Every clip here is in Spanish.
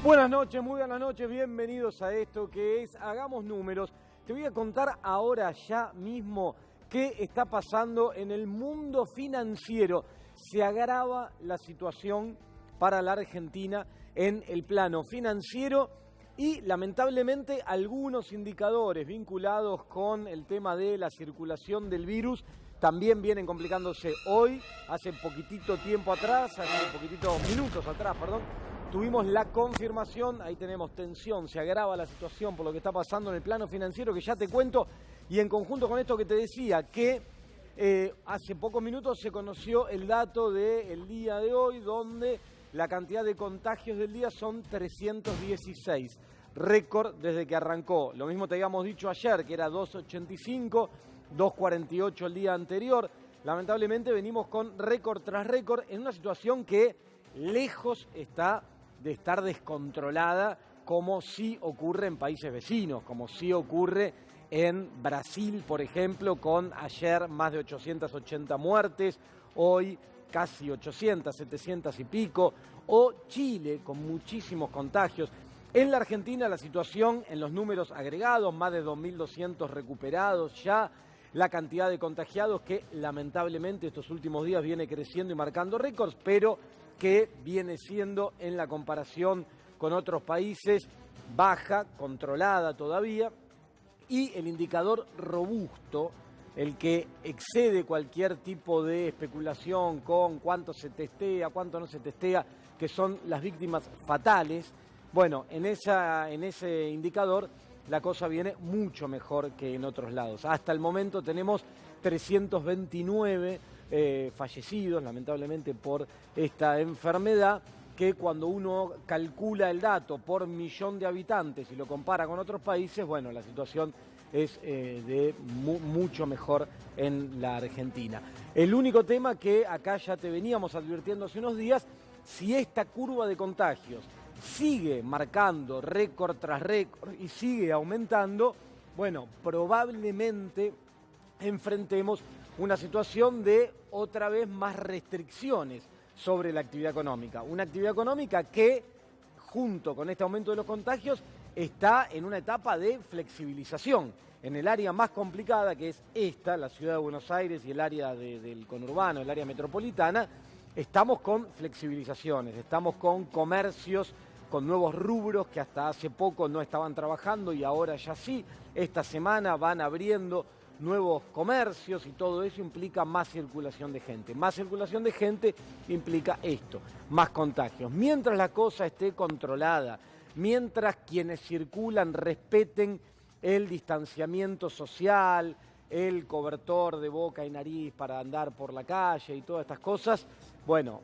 Buenas noches, muy buenas noches, bienvenidos a esto que es Hagamos Números. Te voy a contar ahora ya mismo qué está pasando en el mundo financiero. Se agrava la situación para la Argentina en el plano financiero y lamentablemente algunos indicadores vinculados con el tema de la circulación del virus también vienen complicándose hoy. Hace poquitito tiempo atrás, minutos atrás, tuvimos la confirmación, ahí tenemos tensión, se agrava la situación por lo que está pasando en el plano financiero, que ya te cuento, y en conjunto con esto que te decía, que hace pocos minutos se conoció el dato del día de hoy, donde la cantidad de contagios del día son 316, récord desde que arrancó. Lo mismo te habíamos dicho ayer, que era 285, 248 el día anterior. Lamentablemente venimos con récord tras récord en una situación que lejos está de estar descontrolada, como sí ocurre en países vecinos, como sí ocurre en Brasil, por ejemplo, con ayer más de 880 muertes, hoy casi 800, 700 y pico, o Chile con muchísimos contagios. En la Argentina la situación en los números agregados, más de 2.200 recuperados ya, la cantidad de contagiados que lamentablemente estos últimos días viene creciendo y marcando récords, pero que viene siendo en la comparación con otros países baja, controlada todavía, y el indicador robusto, el que excede cualquier tipo de especulación con cuánto se testea, cuánto no se testea, que son las víctimas fatales. Bueno, en ese indicador la cosa viene mucho mejor que en otros lados. Hasta el momento tenemos 329 fallecidos, lamentablemente, por esta enfermedad, que cuando uno calcula el dato por millón de habitantes y lo compara con otros países, bueno, la situación es mucho mejor en la Argentina. El único tema que acá ya te veníamos advirtiendo hace unos días, si esta curva de contagios sigue marcando récord tras récord y sigue aumentando, bueno, probablemente enfrentemos una situación de otra vez más restricciones sobre la actividad económica. Una actividad económica que, junto con este aumento de los contagios, está en una etapa de flexibilización. En el área más complicada, que es esta, la ciudad de Buenos Aires y el área del conurbano, el área metropolitana, estamos con flexibilizaciones, estamos con comercios, con nuevos rubros que hasta hace poco no estaban trabajando y ahora ya sí. Esta semana van abriendo nuevos comercios y todo eso implica más circulación de gente. Más circulación de gente implica esto, más contagios. Mientras la cosa esté controlada, mientras quienes circulan respeten el distanciamiento social, el cobertor de boca y nariz para andar por la calle y todas estas cosas, bueno,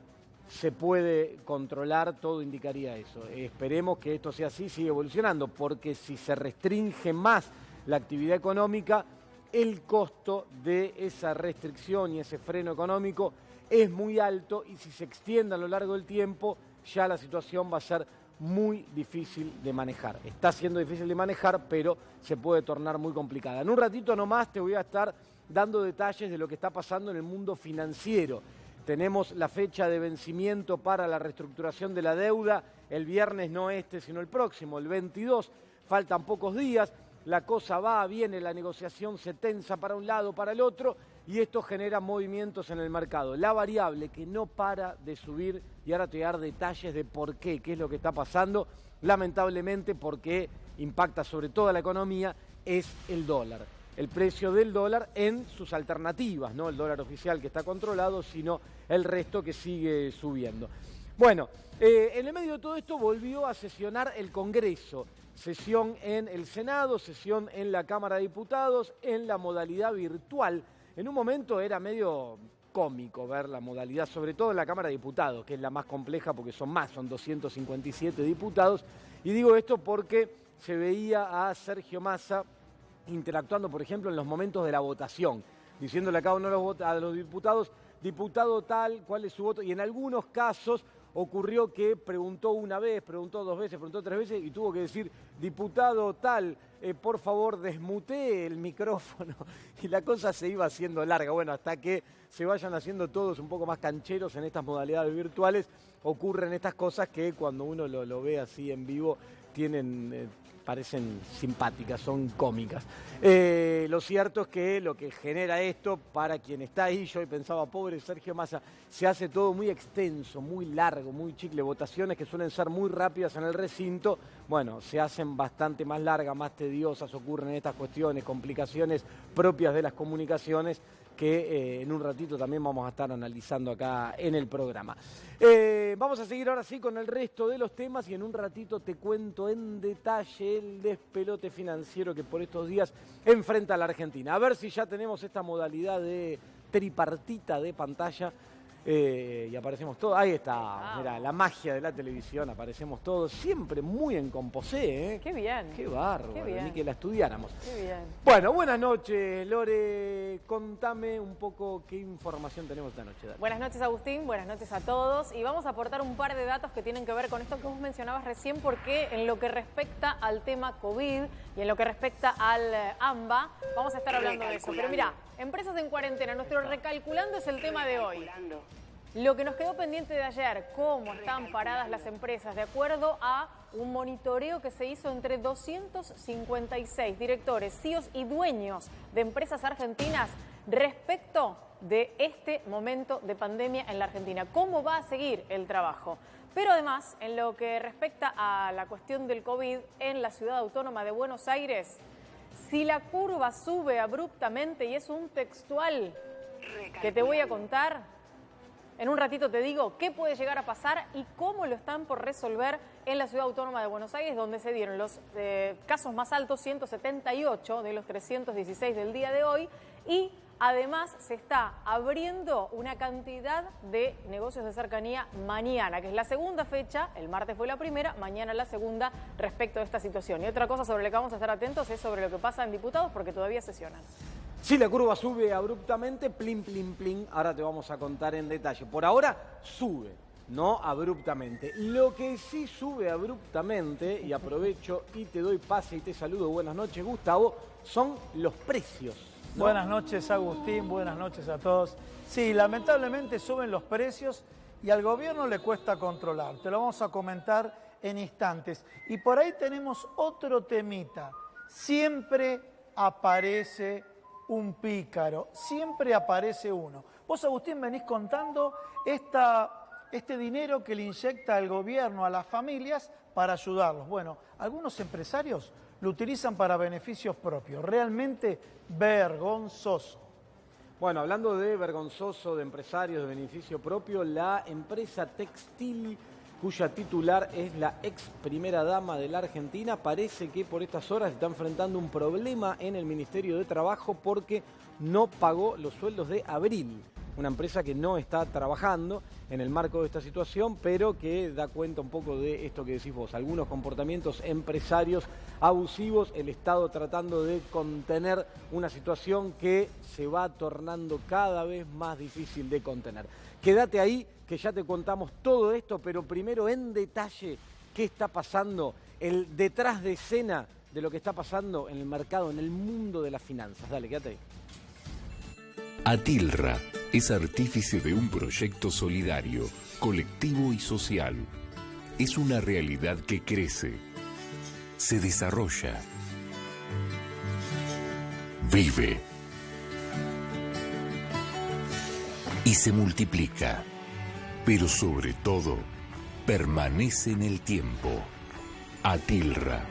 se puede controlar, todo indicaría eso. Esperemos que esto sea así, siga evolucionando, porque si se restringe más la actividad económica, el costo de esa restricción y ese freno económico es muy alto, y si se extiende a lo largo del tiempo, ya la situación va a ser muy difícil de manejar. Está siendo difícil de manejar, pero se puede tornar muy complicada. En un ratito nomás te voy a estar dando detalles de lo que está pasando en el mundo financiero. Tenemos la fecha de vencimiento para la reestructuración de la deuda, el viernes no este, sino el próximo, el 22. Faltan pocos días, la cosa va, viene, la negociación se tensa para un lado, para el otro, y esto genera movimientos en el mercado. La variable que no para de subir, y ahora te voy a dar detalles de por qué es lo que está pasando, lamentablemente porque impacta sobre toda la economía, es el dólar. El precio del dólar en sus alternativas, no el dólar oficial que está controlado, sino el resto que sigue subiendo. Bueno, en el medio de todo esto volvió a sesionar el Congreso. Sesión en el Senado, sesión en la Cámara de Diputados, en la modalidad virtual. En un momento era medio cómico ver la modalidad, sobre todo en la Cámara de Diputados, que es la más compleja porque son 257 diputados. Y digo esto porque se veía a Sergio Massa interactuando, por ejemplo, en los momentos de la votación, diciéndole a cada uno de los diputados, diputado tal, cuál es su voto, y en algunos casos ocurrió que preguntó una vez, preguntó dos veces, preguntó tres veces y tuvo que decir, diputado tal, por favor desmutee el micrófono. Y la cosa se iba haciendo larga. Bueno, hasta que se vayan haciendo todos un poco más cancheros en estas modalidades virtuales, ocurren estas cosas que cuando uno lo ve así en vivo parecen simpáticas, son cómicas. Lo cierto es que lo que genera esto, para quien está ahí, yo pensaba, pobre Sergio Massa, se hace todo muy extenso, muy largo, muy chicle, votaciones que suelen ser muy rápidas en el recinto, bueno, se hacen bastante más largas, más tediosas, ocurren estas cuestiones, complicaciones propias de las comunicaciones, que en un ratito también vamos a estar analizando acá en el programa. Vamos a seguir ahora sí con el resto de los temas y en un ratito te cuento en detalle el despelote financiero que por estos días enfrenta a la Argentina. A ver si ya tenemos esta modalidad de tripartita de pantalla. Y aparecemos todos, ahí está, mira, la magia de la televisión, aparecemos todos, siempre muy en composé, ¿eh? Qué bien. Qué bárbaro, ni que la estudiáramos. Qué bien. Bueno, buenas noches, Lore, contame un poco qué información tenemos esta noche. Dale. Buenas noches, Agustín, buenas noches a todos, y vamos a aportar un par de datos que tienen que ver con esto que vos mencionabas recién, porque en lo que respecta al tema COVID y en lo que respecta al AMBA, vamos a estar hablando de eso. Pero mira, empresas en cuarentena, nuestro recalculando es el tema de hoy. Lo que nos quedó pendiente de ayer, cómo están paradas las empresas, de acuerdo a un monitoreo que se hizo entre 256 directores, CEOs y dueños de empresas argentinas respecto de este momento de pandemia en la Argentina. ¿Cómo va a seguir el trabajo? Pero además, en lo que respecta a la cuestión del COVID en la Ciudad Autónoma de Buenos Aires, si la curva sube abruptamente, y es un textual que te voy a contar, en un ratito te digo qué puede llegar a pasar y cómo lo están por resolver en la Ciudad Autónoma de Buenos Aires, donde se dieron los casos más altos, 178 de los 316 del día de hoy, y además se está abriendo una cantidad de negocios de cercanía mañana, que es la segunda fecha, el martes fue la primera, mañana la segunda respecto a esta situación. Y otra cosa sobre la que vamos a estar atentos es sobre lo que pasa en diputados, porque todavía sesionan. Si la curva sube abruptamente, plin, plin, plin, ahora te vamos a contar en detalle. Por ahora sube, no abruptamente. Lo que sí sube abruptamente, y aprovecho y te doy pase y te saludo, buenas noches Gustavo, son los precios, ¿no? Buenas noches Agustín, buenas noches a todos. Sí, lamentablemente suben los precios y al gobierno le cuesta controlar. Te lo vamos a comentar en instantes. Y por ahí tenemos otro temita. Siempre aparece un pícaro, siempre aparece uno. Vos, Agustín, venís contando este dinero que le inyecta el gobierno a las familias para ayudarlos. Bueno, algunos empresarios lo utilizan para beneficios propios. Realmente vergonzoso. Bueno, hablando de vergonzoso, de empresarios, de beneficio propio, la empresa textil, cuya titular es la ex primera dama de la Argentina, parece que por estas horas está enfrentando un problema en el Ministerio de Trabajo porque no pagó los sueldos de abril. Una empresa que no está trabajando en el marco de esta situación, pero que da cuenta un poco de esto que decís vos, algunos comportamientos empresarios abusivos, el Estado tratando de contener una situación que se va tornando cada vez más difícil de contener. Quédate ahí, que ya te contamos todo esto, pero primero en detalle qué está pasando, el detrás de escena de lo que está pasando en el mercado, en el mundo de las finanzas. Dale, quédate ahí. Atilra es artífice de un proyecto solidario, colectivo y social. Es una realidad que crece, se desarrolla, vive y se multiplica, pero sobre todo permanece en el tiempo. Atilra,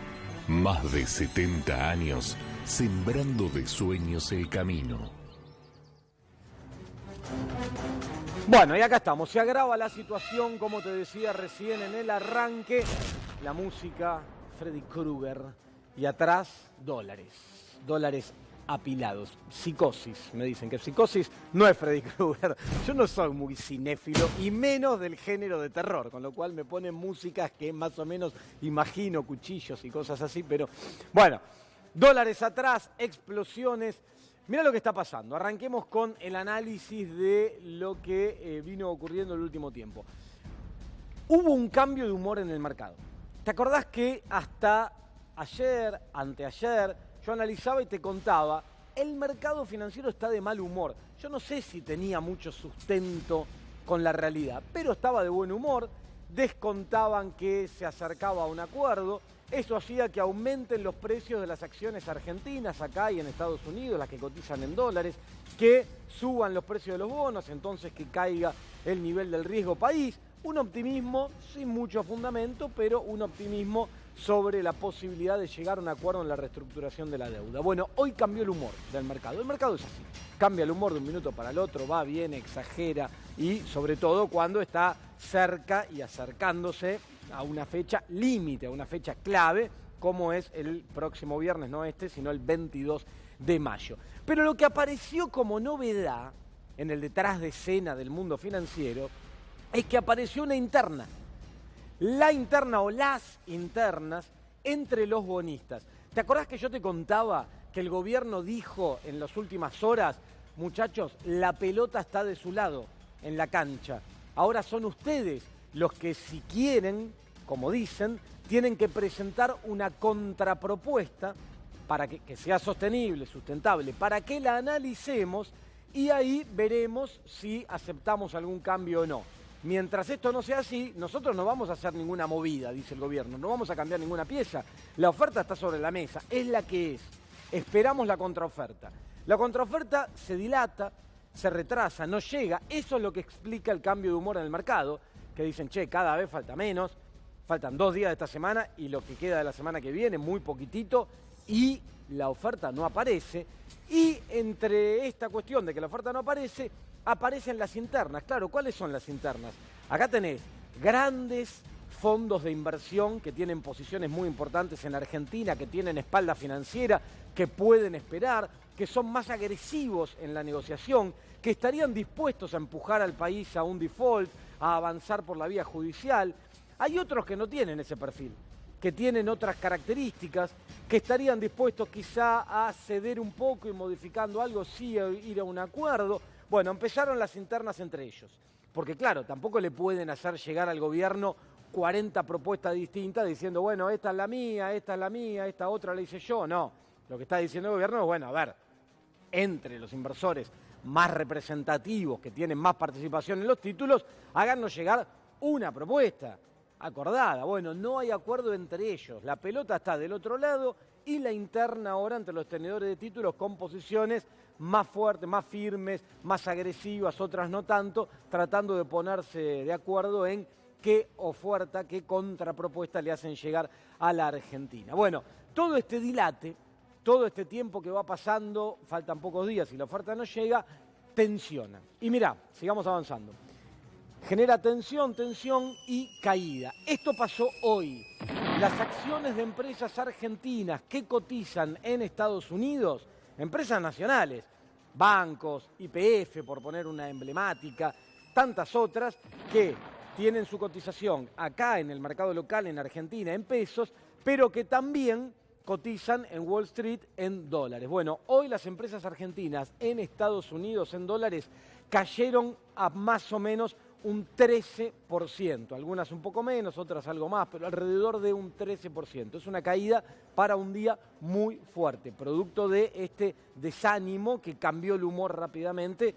más de 70 años sembrando de sueños el camino. Bueno, y acá estamos, se agrava la situación, como te decía recién en el arranque, la música, Freddy Krueger, y atrás dólares apilados. Psicosis, me dicen que Psicosis no es Freddy Krueger. Yo no soy muy cinéfilo y menos del género de terror, con lo cual me ponen músicas que más o menos imagino, cuchillos y cosas así, pero bueno, dólares atrás, explosiones. Mira lo que está pasando. Arranquemos con el análisis de lo que vino ocurriendo en el último tiempo. Hubo un cambio de humor en el mercado. ¿Te acordás que hasta ayer, anteayer, yo analizaba y te contaba, el mercado financiero está de mal humor. Yo no sé si tenía mucho sustento con la realidad, pero estaba de buen humor, descontaban que se acercaba a un acuerdo, eso hacía que aumenten los precios de las acciones argentinas acá y en Estados Unidos, las que cotizan en dólares, que suban los precios de los bonos, entonces que caiga el nivel del riesgo país. Un optimismo sin mucho fundamento, pero un optimismo sobre la posibilidad de llegar a un acuerdo en la reestructuración de la deuda. Bueno, hoy cambió el humor del mercado. El mercado es así, cambia el humor de un minuto para el otro, va, viene, exagera y sobre todo cuando está cerca y acercándose a una fecha límite, a una fecha clave, como es el próximo viernes, no este, sino el 22 de mayo. Pero lo que apareció como novedad en el detrás de escena del mundo financiero es que apareció una interna. La interna o las internas entre los bonistas. ¿Te acordás que yo te contaba que el gobierno dijo en las últimas horas, muchachos, la pelota está de su lado en la cancha? Ahora son ustedes los que, si quieren, como dicen, tienen que presentar una contrapropuesta para que sea sostenible, sustentable, para que la analicemos y ahí veremos si aceptamos algún cambio o no. Mientras esto no sea así, nosotros no vamos a hacer ninguna movida, dice el gobierno, no vamos a cambiar ninguna pieza. La oferta está sobre la mesa, es la que es. Esperamos la contraoferta. La contraoferta se dilata, se retrasa, no llega. Eso es lo que explica el cambio de humor en el mercado, que dicen, che, cada vez falta menos, faltan 2 días de esta semana y lo que queda de la semana que viene, muy poquitito, y la oferta no aparece. Y entre esta cuestión de que la oferta no aparece, aparecen las internas. Claro, ¿cuáles son las internas? Acá tenés grandes fondos de inversión que tienen posiciones muy importantes en Argentina, que tienen espalda financiera, que pueden esperar, que son más agresivos en la negociación, que estarían dispuestos a empujar al país a un default, a avanzar por la vía judicial. Hay otros que no tienen ese perfil, que tienen otras características, que estarían dispuestos quizá a ceder un poco y modificando algo, sí, a ir a un acuerdo. Bueno, empezaron las internas entre ellos, porque claro, tampoco le pueden hacer llegar al gobierno 40 propuestas distintas diciendo, bueno, esta es la mía, esta otra la hice yo. No, lo que está diciendo el gobierno es, bueno, a ver, entre los inversores más representativos, que tienen más participación en los títulos, háganos llegar una propuesta acordada. Bueno, no hay acuerdo entre ellos, la pelota está del otro lado y la interna ahora entre los tenedores de títulos con posiciones más fuertes, más firmes, más agresivas, otras no tanto, tratando de ponerse de acuerdo en qué oferta, qué contrapropuesta le hacen llegar a la Argentina. Bueno, todo este dilate, todo este tiempo que va pasando, faltan pocos días y la oferta no llega, tensiona. Y mirá, sigamos avanzando. Genera tensión y caída. Esto pasó hoy. Las acciones de empresas argentinas que cotizan en Estados Unidos, empresas nacionales, bancos, YPF, por poner una emblemática, tantas otras que tienen su cotización acá en el mercado local, en Argentina, en pesos, pero que también cotizan en Wall Street en dólares. Bueno, hoy las empresas argentinas en Estados Unidos en dólares cayeron a más o menos un 13%, algunas un poco menos, otras algo más, pero alrededor de un 13%. Es una caída para un día muy fuerte, producto de este desánimo que cambió el humor rápidamente.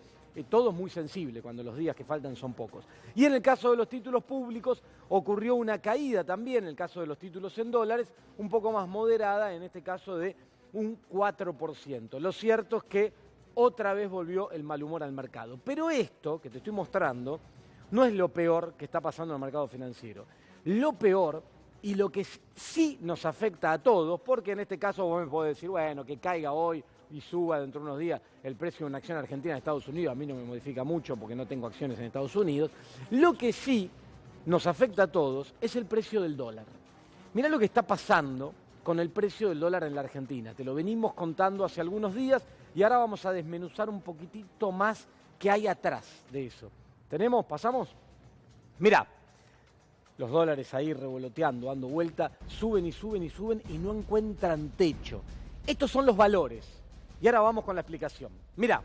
Todo es muy sensible cuando los días que faltan son pocos. Y en el caso de los títulos públicos ocurrió una caída también, en el caso de los títulos en dólares, un poco más moderada, en este caso de un 4%. Lo cierto es que otra vez volvió el mal humor al mercado. Pero esto que te estoy mostrando no es lo peor que está pasando en el mercado financiero. Lo peor y lo que sí nos afecta a todos, porque en este caso vos me podés decir, bueno, que caiga hoy y suba dentro de unos días el precio de una acción argentina en Estados Unidos, a mí no me modifica mucho porque no tengo acciones en Estados Unidos. Lo que sí nos afecta a todos es el precio del dólar. Mirá lo que está pasando con el precio del dólar en la Argentina. Te lo venimos contando hace algunos días y ahora vamos a desmenuzar un poquitito más qué hay atrás de eso. ¿Tenemos? ¿Pasamos? Mirá, los dólares ahí revoloteando, dando vuelta, suben y suben y suben y no encuentran techo. Estos son los valores. Y ahora vamos con la explicación. Mirá,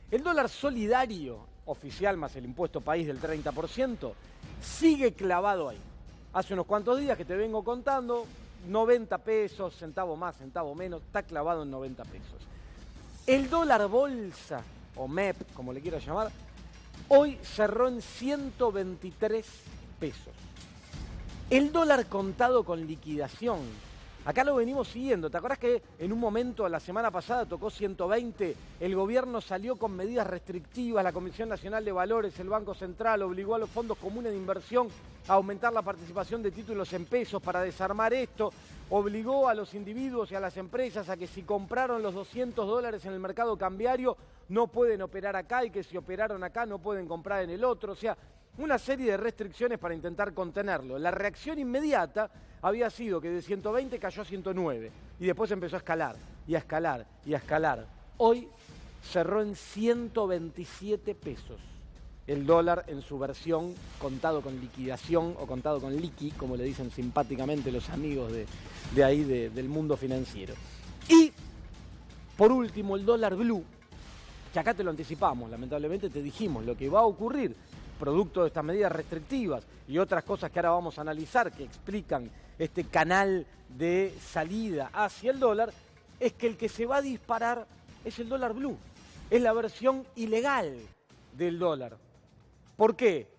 el dólar solidario oficial más el impuesto país del 30% sigue clavado ahí. Hace unos cuantos días que te vengo contando, 90 pesos, centavo más, centavo menos, está clavado en 90 pesos. El dólar bolsa, o MEP, como le quiero llamar, hoy cerró en 123 pesos. El dólar contado con liquidación, acá lo venimos siguiendo. ¿Te acordás que en un momento, la semana pasada, tocó 120? El gobierno salió con medidas restrictivas, la Comisión Nacional de Valores, el Banco Central obligó a los fondos comunes de inversión a aumentar la participación de títulos en pesos para desarmar esto, obligó a los individuos y a las empresas a que si compraron los $200 en el mercado cambiario no pueden operar acá y que si operaron acá no pueden comprar en el otro. O sea, una serie de restricciones para intentar contenerlo. La reacción inmediata había sido que de 120 cayó a 109 y después empezó a escalar y a escalar y a escalar. Hoy cerró en 127 pesos el dólar en su versión contado con liquidación o contado con liqui, como le dicen simpáticamente los amigos de ahí del mundo financiero. Y por último el dólar blue, que acá te lo anticipamos, lamentablemente te dijimos lo que va a ocurrir producto de estas medidas restrictivas y otras cosas que ahora vamos a analizar que explican este canal de salida hacia el dólar, es que el que se va a disparar es el dólar blue, es la versión ilegal del dólar. ¿Por qué?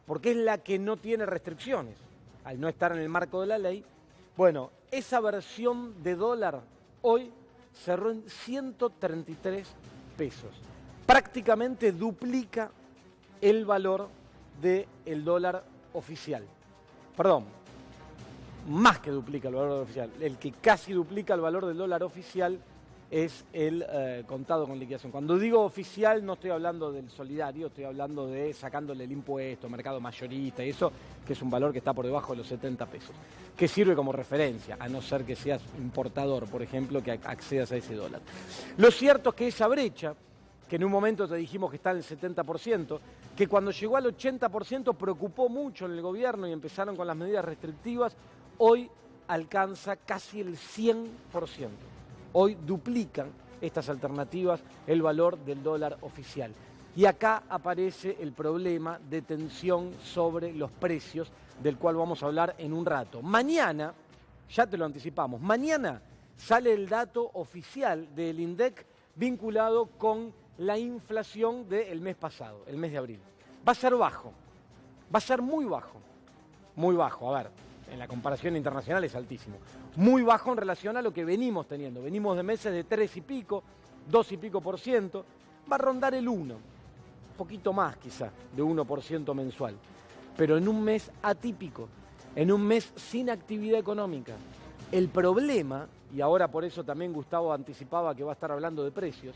Porque es la que no tiene restricciones, al no estar en el marco de la ley. Bueno, esa versión de dólar hoy cerró en 133 pesos, prácticamente duplica el valor del dólar oficial. Perdón, más que duplica el valor oficial. El que casi duplica el valor del dólar oficial es el contado con liquidación. Cuando digo oficial no estoy hablando del solidario, estoy hablando de sacándole el impuesto, mercado mayorista y eso, que es un valor que está por debajo de los 70 pesos, que sirve como referencia, a no ser que seas importador, por ejemplo, que accedas a ese dólar. Lo cierto es que esa brecha, que en un momento te dijimos que está en el 70%, que cuando llegó al 80% preocupó mucho en el gobierno y empezaron con las medidas restrictivas, hoy alcanza casi el 100%. Hoy duplican estas alternativas el valor del dólar oficial. Y acá aparece el problema de tensión sobre los precios, del cual vamos a hablar en un rato. Mañana, ya te lo anticipamos, mañana sale el dato oficial del INDEC vinculado con la inflación del mes pasado, el mes de abril. Va a ser bajo, va a ser muy bajo, a ver, en la comparación internacional es altísimo, muy bajo en relación a lo que venimos teniendo. Venimos de meses de 3 y pico, 2 y pico por ciento, va a rondar el 1, un poquito más quizá, de 1% mensual, pero en un mes atípico, en un mes sin actividad económica. El problema, y ahora por eso también Gustavo anticipaba que va a estar hablando de precios,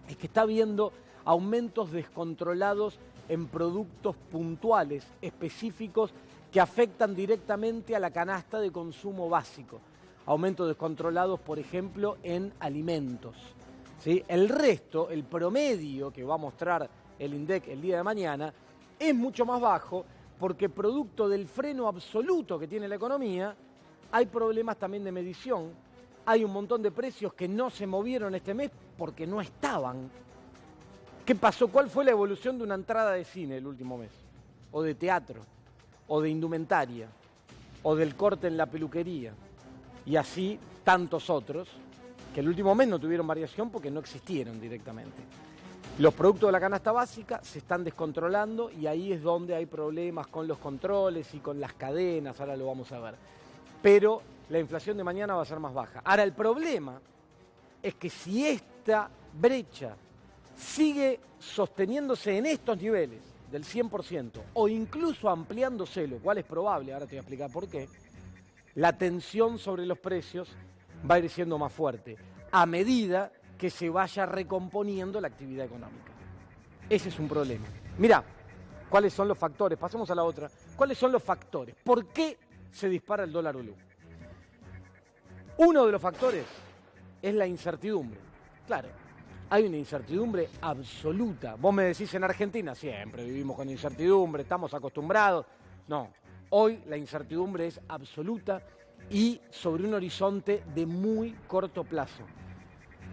es que está habiendo aumentos descontrolados en productos puntuales, específicos, que afectan directamente a la canasta de consumo básico. Aumentos descontrolados, por ejemplo, en alimentos, ¿sí? El resto, el promedio que va a mostrar el INDEC el día de mañana, es mucho más bajo porque producto del freno absoluto que tiene la economía, hay problemas también de medición. Hay un montón de precios que no se movieron este mes porque no estaban. ¿Qué pasó? ¿Cuál fue la evolución de una entrada de cine el último mes? O de teatro, o de indumentaria, o del corte en la peluquería. Y así tantos otros que el último mes no tuvieron variación porque no existieron directamente. Los productos de la canasta básica se están descontrolando y ahí es donde hay problemas con los controles y con las cadenas, ahora lo vamos a ver. Pero la inflación de mañana va a ser más baja. Ahora, el problema es que si esta brecha sigue sosteniéndose en estos niveles del 100% o incluso ampliándose, lo cual es probable, ahora te voy a explicar por qué, la tensión sobre los precios va a ir siendo más fuerte a medida que se vaya recomponiendo la actividad económica. Ese es un problema. Mirá, ¿cuáles son los factores? Pasemos a la otra. ¿Cuáles son los factores? ¿Por qué se dispara el dólar blue? Uno de los factores es la incertidumbre. Claro, hay una incertidumbre absoluta. Vos me decís en Argentina, siempre vivimos con incertidumbre, estamos acostumbrados. No, hoy la incertidumbre es absoluta y sobre un horizonte de muy corto plazo.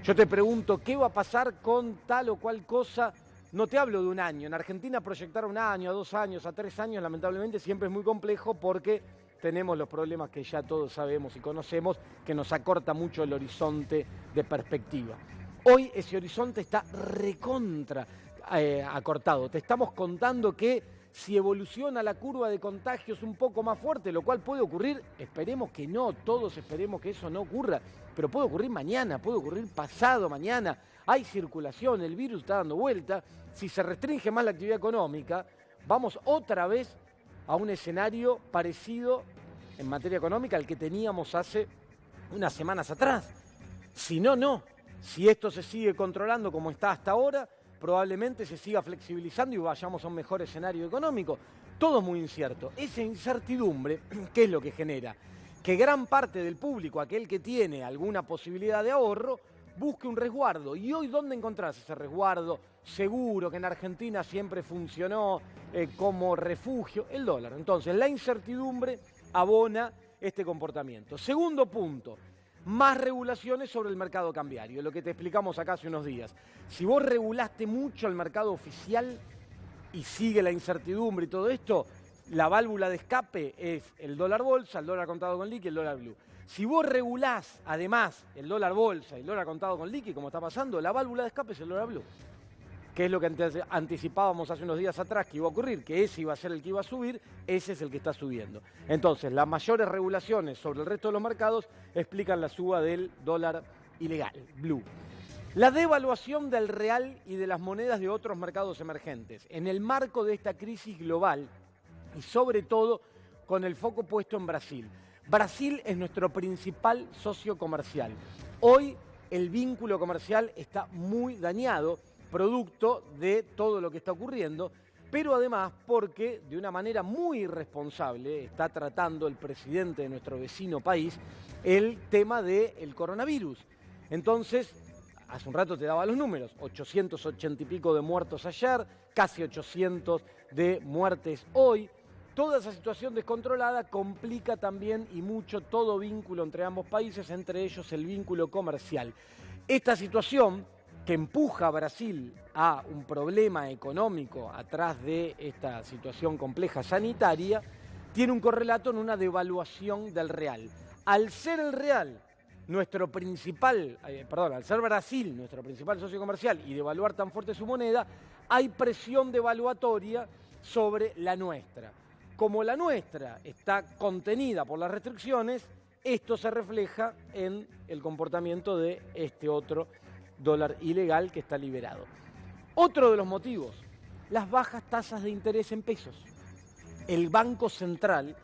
Yo te pregunto, ¿qué va a pasar con tal o cual cosa? No te hablo de un año. En Argentina proyectar un año, a 2 años, a 3 años, lamentablemente siempre es muy complejo porque tenemos los problemas que ya todos sabemos y conocemos, que nos acorta mucho el horizonte de perspectiva. Hoy ese horizonte está recontra acortado. Te estamos contando que si evoluciona la curva de contagios un poco más fuerte, lo cual puede ocurrir, esperemos que no, todos esperemos que eso no ocurra, pero puede ocurrir mañana, puede ocurrir pasado mañana, hay circulación, el virus está dando vuelta, si se restringe más la actividad económica, vamos otra vez a un escenario parecido en materia económica al que teníamos hace unas semanas atrás. Si no, no. Si esto se sigue controlando como está hasta ahora, probablemente se siga flexibilizando y vayamos a un mejor escenario económico. Todo muy incierto. Esa incertidumbre, ¿qué es lo que genera? Que gran parte del público, aquel que tiene alguna posibilidad de ahorro, busque un resguardo. ¿Y hoy dónde encontrás ese resguardo seguro que en Argentina siempre funcionó como refugio? El dólar. Entonces, la incertidumbre abona este comportamiento. Segundo punto. Más regulaciones sobre el mercado cambiario, lo que te explicamos acá hace unos días. Si vos regulaste mucho el mercado oficial y sigue la incertidumbre y todo esto, la válvula de escape es el dólar bolsa, el dólar contado con liqui y el dólar blue. Si vos regulás además el dólar bolsa y el dólar contado con liqui, como está pasando, la válvula de escape es el dólar blue, que es lo que anticipábamos hace unos días atrás que iba a ocurrir, que ese iba a ser el que iba a subir, ese es el que está subiendo. Entonces, las mayores regulaciones sobre el resto de los mercados explican la suba del dólar ilegal, blue. La devaluación del real y de las monedas de otros mercados emergentes, en el marco de esta crisis global y sobre todo con el foco puesto en Brasil. Brasil es nuestro principal socio comercial. Hoy el vínculo comercial está muy dañado, producto de todo lo que está ocurriendo, pero además porque de una manera muy irresponsable está tratando el presidente de nuestro vecino país el tema del coronavirus. Entonces, hace un rato te daba los números, 880 y pico de muertos ayer, casi 800 de muertes hoy. Toda esa situación descontrolada complica también y mucho todo vínculo entre ambos países, entre ellos el vínculo comercial. Esta situación que empuja a Brasil a un problema económico atrás de esta situación compleja sanitaria, tiene un correlato en una devaluación del real. Al ser el real nuestro principal, al ser Brasil nuestro principal socio comercial y devaluar tan fuerte su moneda, hay presión devaluatoria sobre la nuestra. Como la nuestra está contenida por las restricciones, esto se refleja en el comportamiento de este otro dólar ilegal que está liberado. Otro de los motivos, las bajas tasas de interés en pesos. El Banco Central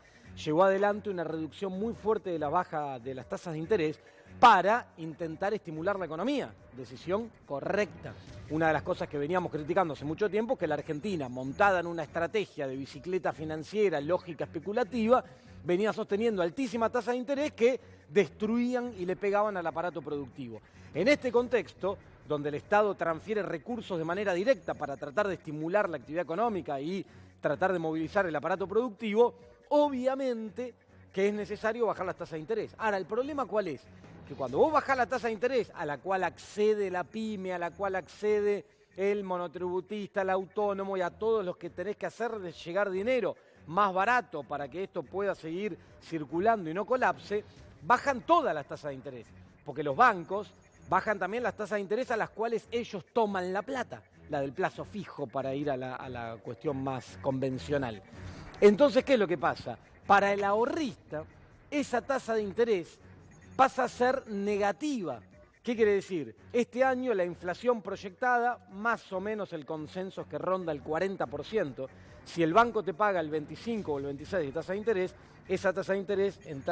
llevó adelante una reducción muy fuerte de la baja de las tasas de interés para intentar estimular la economía. Decisión correcta. Una de las cosas que veníamos criticando hace mucho tiempo es que la Argentina, montada en una estrategia de bicicleta financiera, lógica especulativa, venía sosteniendo altísima tasa de interés que destruían y le pegaban al aparato productivo. En este contexto, donde el Estado transfiere recursos de manera directa para tratar de estimular la actividad económica y tratar de movilizar el aparato productivo, obviamente que es necesario bajar las tasas de interés. Ahora, ¿el problema cuál es? Que cuando vos bajás la tasa de interés a la cual accede la pyme, a la cual accede el monotributista, el autónomo y a todos los que tenés que hacer de llegar dinero más barato para que esto pueda seguir circulando y no colapse, bajan todas las tasas de interés, porque los bancos bajan también las tasas de interés a las cuales ellos toman la plata, la del plazo fijo para ir a la cuestión más convencional. Entonces, ¿qué es lo que pasa? Para el ahorrista, esa tasa de interés pasa a ser negativa. ¿Qué quiere decir? Este año la inflación proyectada, más o menos el consenso es que ronda el 40%. Si el banco te paga el 25 o el 26 de tasa de interés, esa tasa de interés en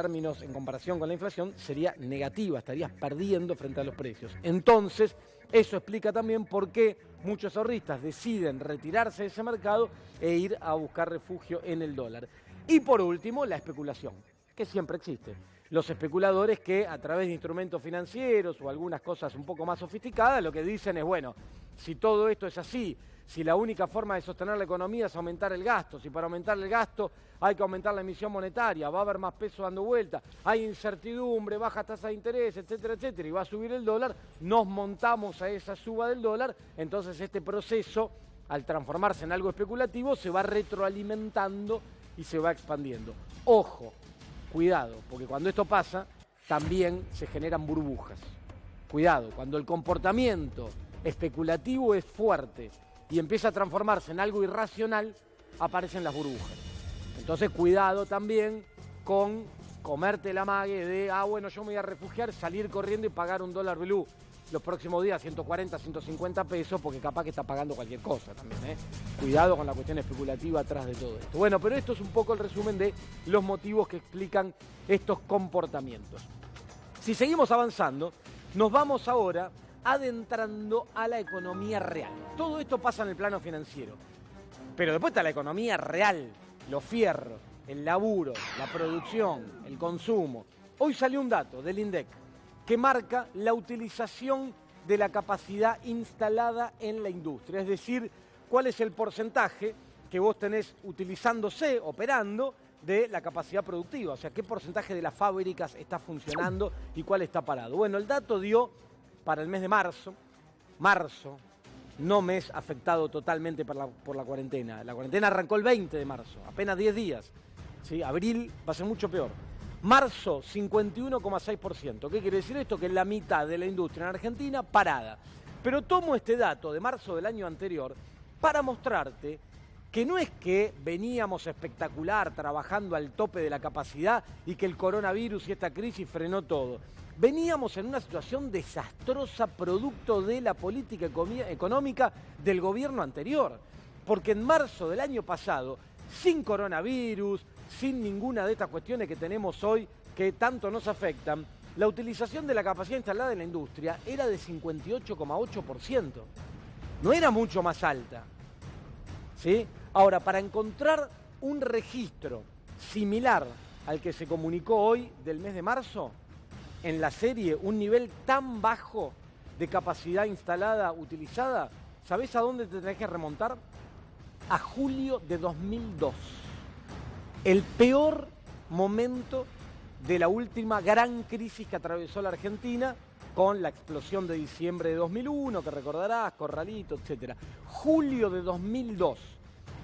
comparación con la inflación sería negativa, estarías perdiendo frente a los precios. Entonces, eso explica también por qué muchos ahorristas deciden retirarse de ese mercado e ir a buscar refugio en el dólar. Y por último, la especulación, que siempre existe. Los especuladores que a través de instrumentos financieros o algunas cosas un poco más sofisticadas lo que dicen es, bueno, si todo esto es así, si la única forma de sostener la economía es aumentar el gasto, si para aumentar el gasto hay que aumentar la emisión monetaria, va a haber más peso dando vuelta, hay incertidumbre, baja tasa de interés, etcétera, etcétera, y va a subir el dólar, nos montamos a esa suba del dólar, entonces este proceso, al transformarse en algo especulativo, se va retroalimentando y se va expandiendo. Ojo, cuidado, porque cuando esto pasa, también se generan burbujas. Cuidado, cuando el comportamiento especulativo es fuerte y empieza a transformarse en algo irracional, aparecen las burbujas. Entonces, cuidado también con comerte la mague de, bueno, yo me voy a refugiar, salir corriendo y pagar $1 blue los próximos días, 140, 150 pesos, porque capaz que está pagando cualquier cosa también, ¿eh? Cuidado con la cuestión especulativa atrás de todo esto. Bueno, pero esto es un poco el resumen de los motivos que explican estos comportamientos. Si seguimos avanzando, nos vamos ahora adentrando a la economía real. Todo esto pasa en el plano financiero, pero después está la economía real, los fierros, el laburo, la producción, el consumo. Hoy salió un dato del INDEC que marca la utilización de la capacidad instalada en la industria, es decir, cuál es el porcentaje que vos tenés utilizándose, operando, de la capacidad productiva, o sea, qué porcentaje de las fábricas está funcionando y cuál está parado. Bueno, el dato dio para el mes de marzo, no mes afectado totalmente por la cuarentena. La cuarentena arrancó el 20 de marzo, apenas 10 días. ¿Sí? Abril va a ser mucho peor. Marzo, 51,6%. ¿Qué quiere decir esto? Que la mitad de la industria en Argentina parada. Pero tomo este dato de marzo del año anterior para mostrarte que no es que veníamos espectacular trabajando al tope de la capacidad y que el coronavirus y esta crisis frenó todo. Veníamos en una situación desastrosa producto de la política económica del gobierno anterior. Porque en marzo del año pasado, sin coronavirus, sin ninguna de estas cuestiones que tenemos hoy que tanto nos afectan, la utilización de la capacidad instalada en la industria era de 58,8%. No era mucho más alta. ¿Sí? Ahora, para encontrar un registro similar al que se comunicó hoy del mes de marzo, en la serie, un nivel tan bajo de capacidad instalada utilizada, ¿sabés a dónde te tenés que remontar? A julio de 2002. El peor momento de la última gran crisis que atravesó la Argentina, con la explosión de diciembre de 2001, que recordarás, Corralito, etc. Julio de 2002,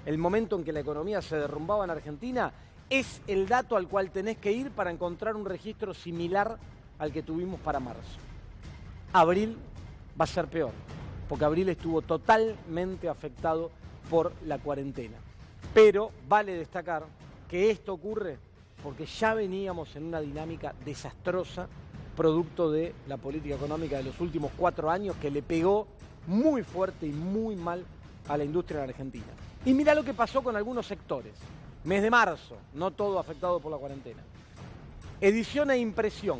el momento en que la economía se derrumbaba en Argentina, es el dato al cual tenés que ir para encontrar un registro similar al que tuvimos para marzo. Abril va a ser peor, porque abril estuvo totalmente afectado por la cuarentena. Pero vale destacar que esto ocurre porque ya veníamos en una dinámica desastrosa producto de la política económica de los últimos 4 años que le pegó muy fuerte y muy mal a la industria en Argentina. Y mirá lo que pasó con algunos sectores. Mes de marzo, no todo afectado por la cuarentena. Edición e impresión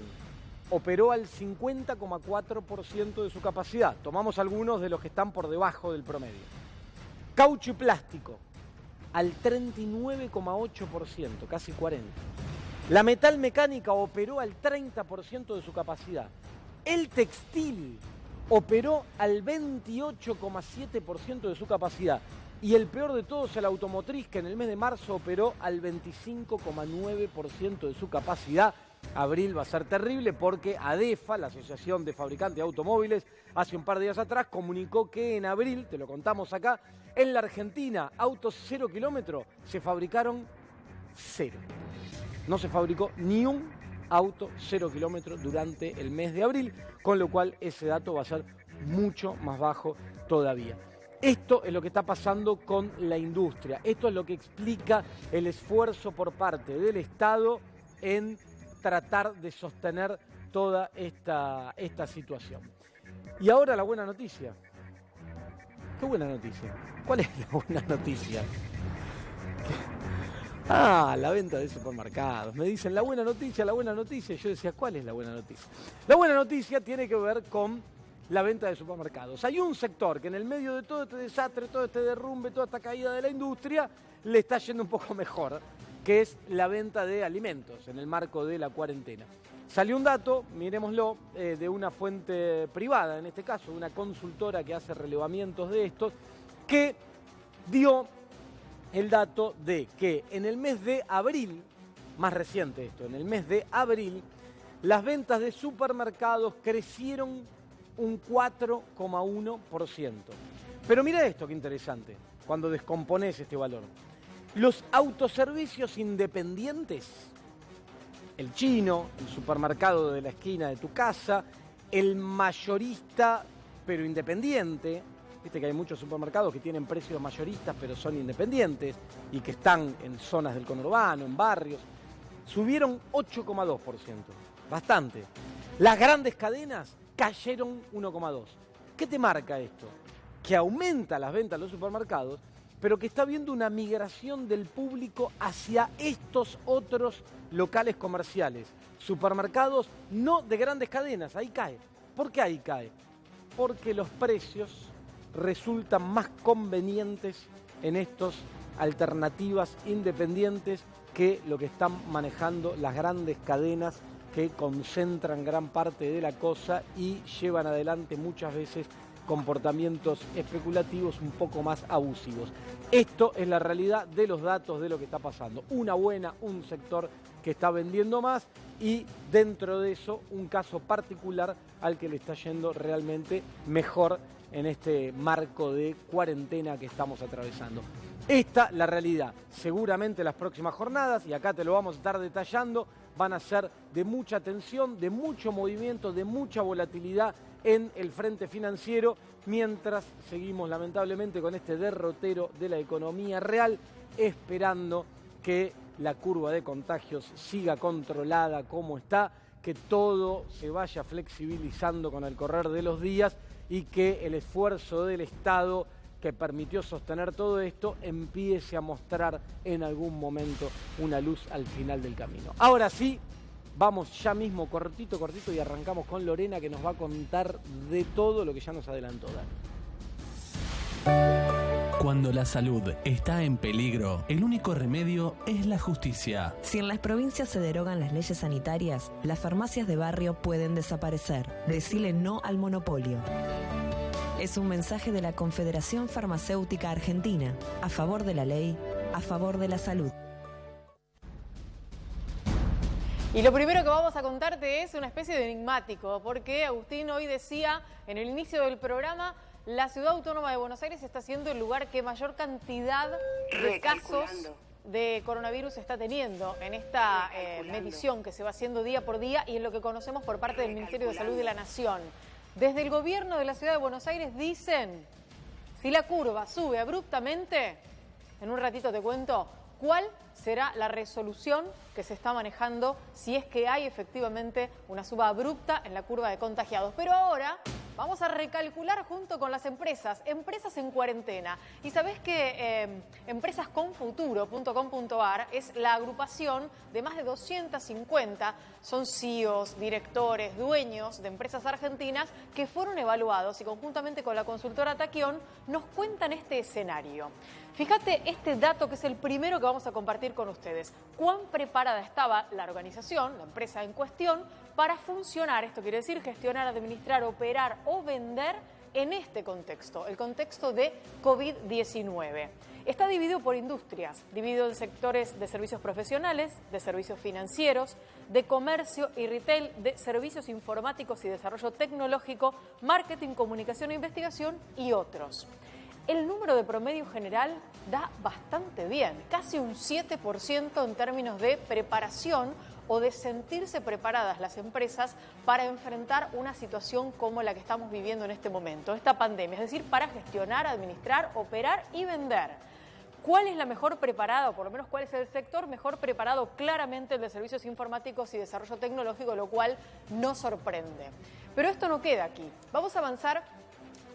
operó al 50,4% de su capacidad. Tomamos algunos de los que están por debajo del promedio. Caucho y plástico al 39,8%, casi 40%. La metal mecánica operó al 30% de su capacidad. El textil operó al 28,7% de su capacidad. Y el peor de todos, el automotriz, que en el mes de marzo operó al 25,9% de su capacidad. Abril va a ser terrible porque ADEFA, la Asociación de Fabricantes de Automóviles, hace un par de días atrás comunicó que en abril, te lo contamos acá, en la Argentina, autos 0 kilómetros se fabricaron 0. No se fabricó ni un auto 0 kilómetros durante el mes de abril, con lo cual ese dato va a ser mucho más bajo todavía. Esto es lo que está pasando con la industria. Esto es lo que explica el esfuerzo por parte del Estado en tratar de sostener toda esta situación. Y ahora la buena noticia. ¿Qué buena noticia? ¿Cuál es la buena noticia? La venta de supermercados. Me dicen la buena noticia, la buena noticia. Yo decía, ¿cuál es la buena noticia? La buena noticia tiene que ver con la venta de supermercados. Hay un sector que en el medio de todo este desastre, todo este derrumbe, toda esta caída de la industria, le está yendo un poco mejor, que es la venta de alimentos en el marco de la cuarentena. Salió un dato, miremoslo, de una fuente privada, en este caso, una consultora que hace relevamientos de estos, que dio el dato de que en el mes de abril, más reciente esto, en el mes de abril, las ventas de supermercados crecieron un 4,1%. Pero mira esto, qué interesante, cuando descompones este valor. Los autoservicios independientes el chino, el supermercado de la esquina de tu casa, el mayorista pero independiente. Viste que hay muchos supermercados que tienen precios mayoristas pero son independientes y que están en zonas del conurbano, en barrios. Subieron 8,2%, bastante. Las grandes cadenas cayeron 1,2%. ¿Qué te marca esto? Que aumenta las ventas en los supermercados, pero que está habiendo una migración del público hacia estos otros locales comerciales. Supermercados no de grandes cadenas, ahí cae. ¿Por qué ahí cae? Porque los precios resultan más convenientes en estas alternativas independientes que lo que están manejando las grandes cadenas que concentran gran parte de la cosa y llevan adelante muchas veces comportamientos especulativos un poco más abusivos. Esto es la realidad de los datos de lo que está pasando. Un sector que está vendiendo más y dentro de eso un caso particular al que le está yendo realmente mejor en este marco de cuarentena que estamos atravesando. Esta la realidad. Seguramente las próximas jornadas, y acá te lo vamos a estar detallando, van a ser de mucha tensión, de mucho movimiento, de mucha volatilidad en el frente financiero, mientras seguimos lamentablemente con este derrotero de la economía real, esperando que la curva de contagios siga controlada como está, que todo se vaya flexibilizando con el correr de los días y que el esfuerzo del Estado que permitió sostener todo esto empiece a mostrar en algún momento una luz al final del camino. Ahora sí, vamos ya mismo cortito y arrancamos con Lorena, que nos va a contar de todo lo que ya nos adelantó Dani. Cuando la salud está en peligro, el único remedio es la justicia. Si en las provincias se derogan las leyes sanitarias, las farmacias de barrio pueden desaparecer. Decile no al monopolio. Es un mensaje de la Confederación Farmacéutica Argentina, a favor de la ley, a favor de la salud. Y lo primero que vamos a contarte es una especie de enigmático, porque Agustín hoy decía en el inicio del programa, la Ciudad Autónoma de Buenos Aires está siendo el lugar que mayor cantidad de casos de coronavirus está teniendo en esta medición que se va haciendo día por día y en lo que conocemos por parte del Ministerio de Salud de la Nación. Desde el gobierno de la Ciudad de Buenos Aires dicen, si la curva sube abruptamente, en un ratito te cuento cuál será la resolución que se está manejando si es que hay efectivamente una suba abrupta en la curva de contagiados. Pero ahora vamos a recalcular junto con las empresas en cuarentena. Y sabés que empresasconfuturo.com.ar es la agrupación de más de 250, son CEOs, directores, dueños de empresas argentinas que fueron evaluados y conjuntamente con la consultora Taquión nos cuentan este escenario. Fíjate este dato que es el primero que vamos a compartir con ustedes. ¿Cuán preparada estaba la organización, la empresa en cuestión, para funcionar? Esto quiere decir gestionar, administrar, operar o vender en este contexto, el contexto de COVID-19. Está dividido por industrias, dividido en sectores de servicios profesionales, de servicios financieros, de comercio y retail, de servicios informáticos y desarrollo tecnológico, marketing, comunicación e investigación y otros. El número de promedio general da bastante bien, casi un 7% en términos de preparación o de sentirse preparadas las empresas para enfrentar una situación como la que estamos viviendo en este momento, esta pandemia, es decir, para gestionar, administrar, operar y vender. ¿Cuál es la mejor preparada, o por lo menos cuál es el sector mejor preparado? Claramente el de servicios informáticos y desarrollo tecnológico, lo cual nos sorprende. Pero esto no queda aquí. Vamos a avanzar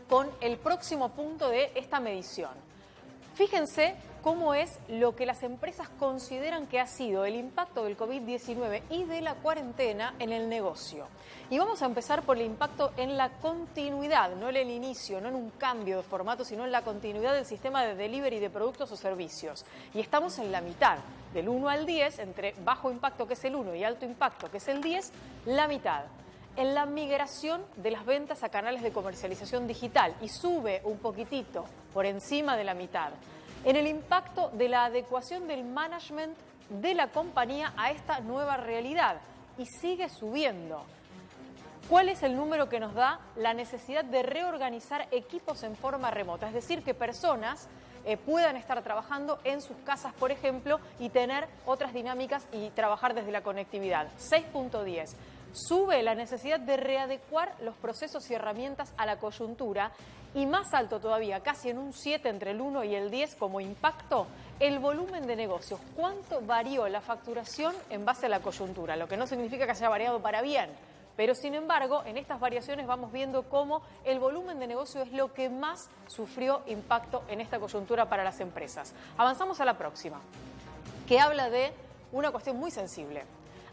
con el próximo punto de esta medición. Fíjense cómo es lo que las empresas consideran que ha sido el impacto del COVID-19 y de la cuarentena en el negocio. Y vamos a empezar por el impacto en la continuidad, no en el inicio, no en un cambio de formato, sino en la continuidad del sistema de delivery de productos o servicios. Y estamos en la mitad, del 1 al 10, entre bajo impacto, que es el 1, y alto impacto, que es el 10, la mitad. En la migración de las ventas a canales de comercialización digital y sube un poquitito por encima de la mitad. En el impacto de la adecuación del management de la compañía a esta nueva realidad y sigue subiendo. ¿Cuál es el número que nos da la necesidad de reorganizar equipos en forma remota? Es decir, que personas puedan estar trabajando en sus casas, por ejemplo, y tener otras dinámicas y trabajar desde la conectividad. 6.10. Sube la necesidad de readecuar los procesos y herramientas a la coyuntura y más alto todavía, casi en un 7 entre el 1 y el 10 como impacto, el volumen de negocios. ¿Cuánto varió la facturación en base a la coyuntura? Lo que no significa que haya variado para bien, pero sin embargo en estas variaciones vamos viendo cómo el volumen de negocio es lo que más sufrió impacto en esta coyuntura para las empresas. Avanzamos a la próxima, que habla de una cuestión muy sensible.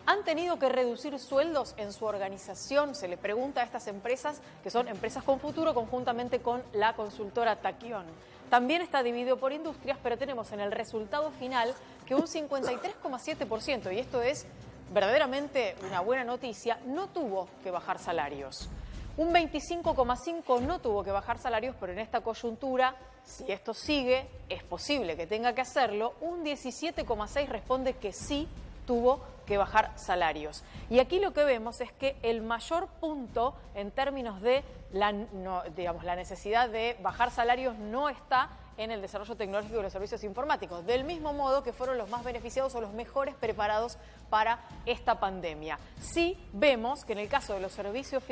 ¿Han tenido que reducir sueldos en su organización? Se le pregunta a estas empresas, que son empresas con futuro, conjuntamente con la consultora Taquión. También está dividido por industrias, pero tenemos en el resultado final que un 53,7%, y esto es verdaderamente una buena noticia, no tuvo que bajar salarios. Un 25,5% no tuvo que bajar salarios, pero en esta coyuntura, si esto sigue, es posible que tenga que hacerlo. Un 17,6% responde que sí tuvo que bajar salarios. Y aquí lo que vemos es que el mayor punto en términos de la necesidad de bajar salarios no está en el desarrollo tecnológico de los servicios informáticos, del mismo modo que fueron los más beneficiados o los mejores preparados para esta pandemia. Sí vemos que en el caso de los servicios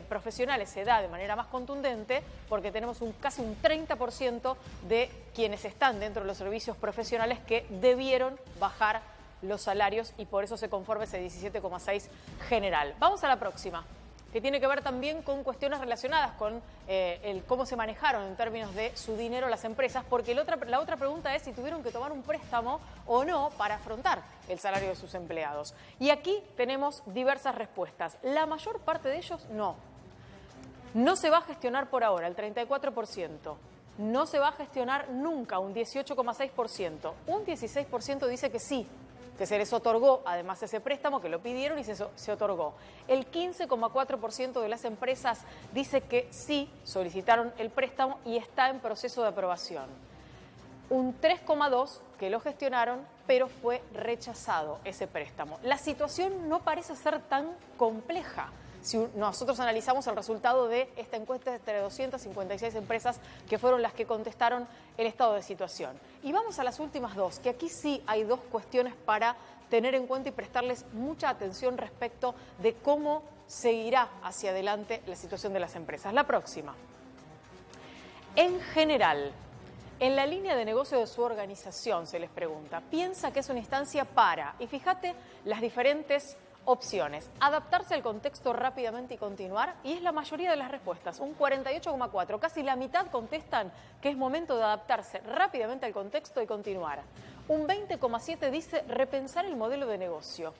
profesionales se da de manera más contundente porque tenemos casi un 30% de quienes están dentro de los servicios profesionales que debieron bajar los salarios y por eso se conforma ese 17,6 general. Vamos a la próxima, que tiene que ver también con cuestiones relacionadas con el cómo se manejaron en términos de su dinero las empresas, porque la otra pregunta es si tuvieron que tomar un préstamo o no para afrontar el salario de sus empleados. Y aquí tenemos diversas respuestas. La mayor parte de ellos no. No se va a gestionar por ahora, el 34%. No se va a gestionar nunca, un 18,6%. Un 16% dice que sí, que se les otorgó además ese préstamo, que lo pidieron y se otorgó. El 15,4% de las empresas dice que sí solicitaron el préstamo y está en proceso de aprobación. Un 3,2% que lo gestionaron, pero fue rechazado ese préstamo. La situación no parece ser tan compleja. Si nosotros analizamos el resultado de esta encuesta entre 256 empresas que fueron las que contestaron el estado de situación. Y vamos a las últimas dos, que aquí sí hay dos cuestiones para tener en cuenta y prestarles mucha atención respecto de cómo seguirá hacia adelante la situación de las empresas. La próxima. En general, en la línea de negocio de su organización se les pregunta, ¿piensa que es una instancia para? Y fíjate las diferentes opciones. Adaptarse al contexto rápidamente y continuar, y es la mayoría de las respuestas, un 48,4%. Casi la mitad contestan que es momento de adaptarse rápidamente al contexto y continuar. Un 20,7% dice repensar el modelo de negocio.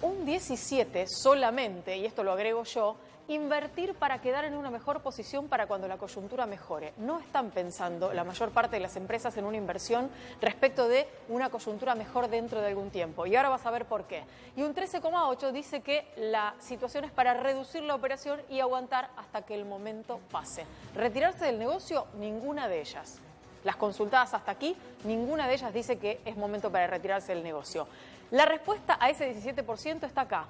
Un 17% solamente, y esto lo agrego yo, invertir para quedar en una mejor posición para cuando la coyuntura mejore. No están pensando la mayor parte de las empresas en una inversión respecto de una coyuntura mejor dentro de algún tiempo. Y ahora vas a ver por qué. Y un 13,8% dice que la situación es para reducir la operación y aguantar hasta que el momento pase. Retirarse del negocio, ninguna de ellas. Las consultadas hasta aquí, ninguna de ellas dice que es momento para retirarse del negocio. La respuesta a ese 17% está acá.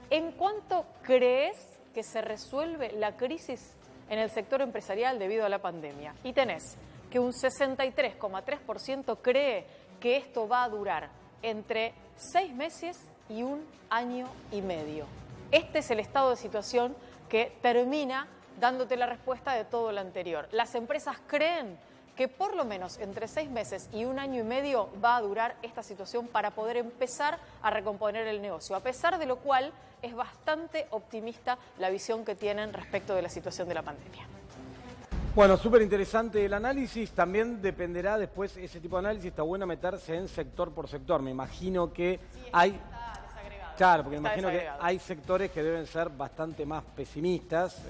¿En cuánto crees que se resuelve la crisis en el sector empresarial debido a la pandemia? Y tenés que un 63,3% cree que esto va a durar entre 6 meses y 1 año y medio. Este es el estado de situación que termina dándote la respuesta de todo lo anterior. Las empresas creen que por lo menos entre 6 meses y 1 año y medio va a durar esta situación para poder empezar a recomponer el negocio, a pesar de lo cual es bastante optimista la visión que tienen respecto de la situación de la pandemia. Bueno, súper interesante el análisis, también dependerá después, ese tipo de análisis está bueno meterse en sector por sector, me imagino que hay... Claro, porque me imagino que hay sectores que deben ser bastante más pesimistas,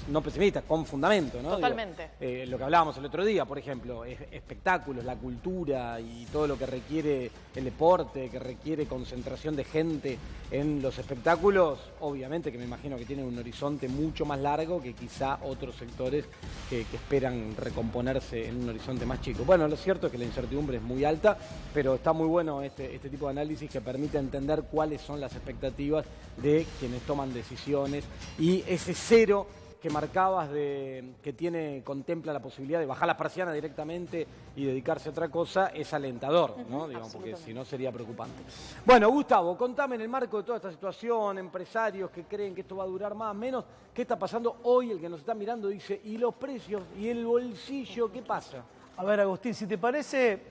no pesimistas, con fundamento, ¿no? Totalmente. Digo, lo que hablábamos el otro día, por ejemplo, espectáculos, la cultura y todo lo que requiere el deporte, que requiere concentración de gente en los espectáculos, obviamente que me imagino que tienen un horizonte mucho más largo que quizá otros sectores que esperan recomponerse en un horizonte más chico. Bueno, lo cierto es que la incertidumbre es muy alta, pero está muy bueno este tipo de análisis que permite entender cuáles son las expectativas de quienes toman decisiones y ese cero que marcabas que contempla la posibilidad de bajar las persianas directamente y dedicarse a otra cosa es alentador, ¿no? Digamos, porque si no sería preocupante. Bueno, Gustavo, contame en el marco de toda esta situación, empresarios que creen que esto va a durar más, menos, ¿qué está pasando hoy? El que nos está mirando dice, ¿y los precios? ¿Y el bolsillo? ¿Qué pasa? A ver, Agustín, si te parece,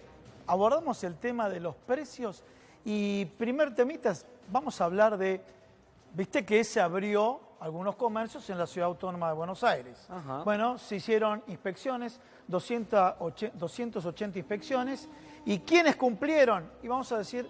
abordamos el tema de los precios y primer temitas, vamos a hablar de, viste que se abrió algunos comercios en la Ciudad Autónoma de Buenos Aires. Ajá. Bueno, se hicieron inspecciones, 280 inspecciones, y ¿quiénes cumplieron? Y vamos a decir,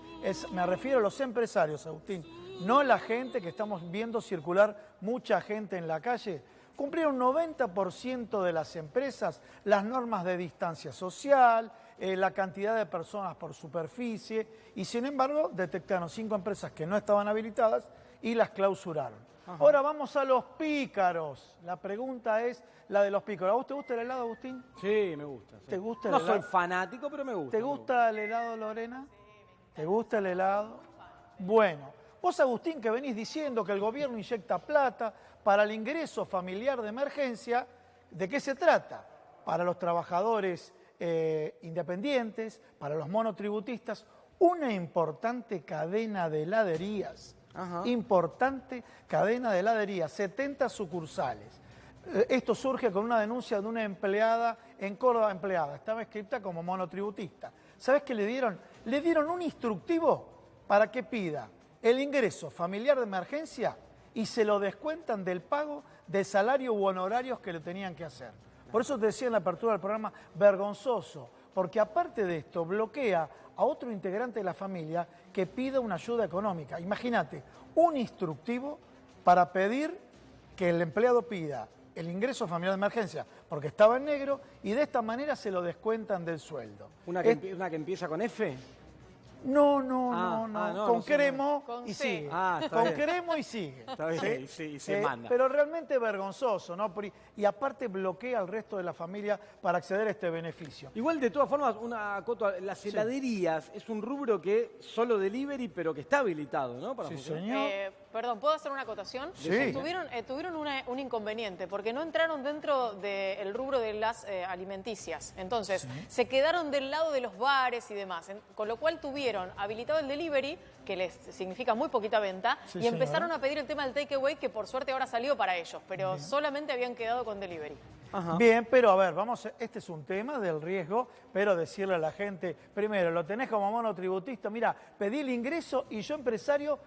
me refiero a los empresarios, Agustín, no la gente que estamos viendo circular mucha gente en la calle. Cumplieron 90% de las empresas las normas de distancia social, la cantidad de personas por superficie, y sin embargo detectaron 5 empresas que no estaban habilitadas y las clausuraron. Ajá. Ahora vamos a los pícaros. La pregunta es la de los pícaros. ¿A vos te gusta el helado, Agustín? Sí, me gusta. Sí. ¿Te gusta el helado? helado? No soy fanático, pero me gusta. ¿Te gusta el helado, Lorena? ¿Te gusta el helado? Bueno, vos, Agustín, que venís diciendo que el gobierno inyecta plata para el ingreso familiar de emergencia, ¿de qué se trata? Para los trabajadores independientes, para los monotributistas, una importante cadena de heladerías. Ajá. Importante cadena de heladerías, 70 sucursales. Esto surge con una denuncia de una empleada en Córdoba, estaba escrita como monotributista. ¿Sabés qué le dieron? Le dieron un instructivo para que pida el ingreso familiar de emergencia y se lo descuentan del pago de salario u honorarios que le tenían que hacer. Por eso te decía en la apertura del programa, vergonzoso, porque aparte de esto bloquea a otro integrante de la familia que pida una ayuda económica. Imagínate, un instructivo para pedir que el empleado pida el ingreso familiar de emergencia porque estaba en negro y de esta manera se lo descuentan del sueldo. ¿Una que empieza con F? No, con cremo y sigue. Con cremo y sigue. Está bien, ¿sí? Y se manda. Pero realmente vergonzoso, ¿no? Y aparte bloquea al resto de la familia para acceder a este beneficio. Igual, de todas formas, las heladerías es un rubro que solo delivery, pero que está habilitado, ¿no? Para funcionar. Señor. Perdón, ¿puedo hacer una acotación? Sí. Tuvieron un inconveniente, porque no entraron dentro del rubro de las alimenticias. Entonces, se quedaron del lado de los bares y demás. Con lo cual tuvieron habilitado el delivery, que les significa muy poquita venta, y empezaron a pedir el tema del takeaway, que por suerte ahora salió para ellos, pero solamente habían quedado con delivery. Ajá. Bien, pero a ver, este es un tema del riesgo, pero decirle a la gente, primero, lo tenés como monotributista, mira, pedí el ingreso y yo, empresario,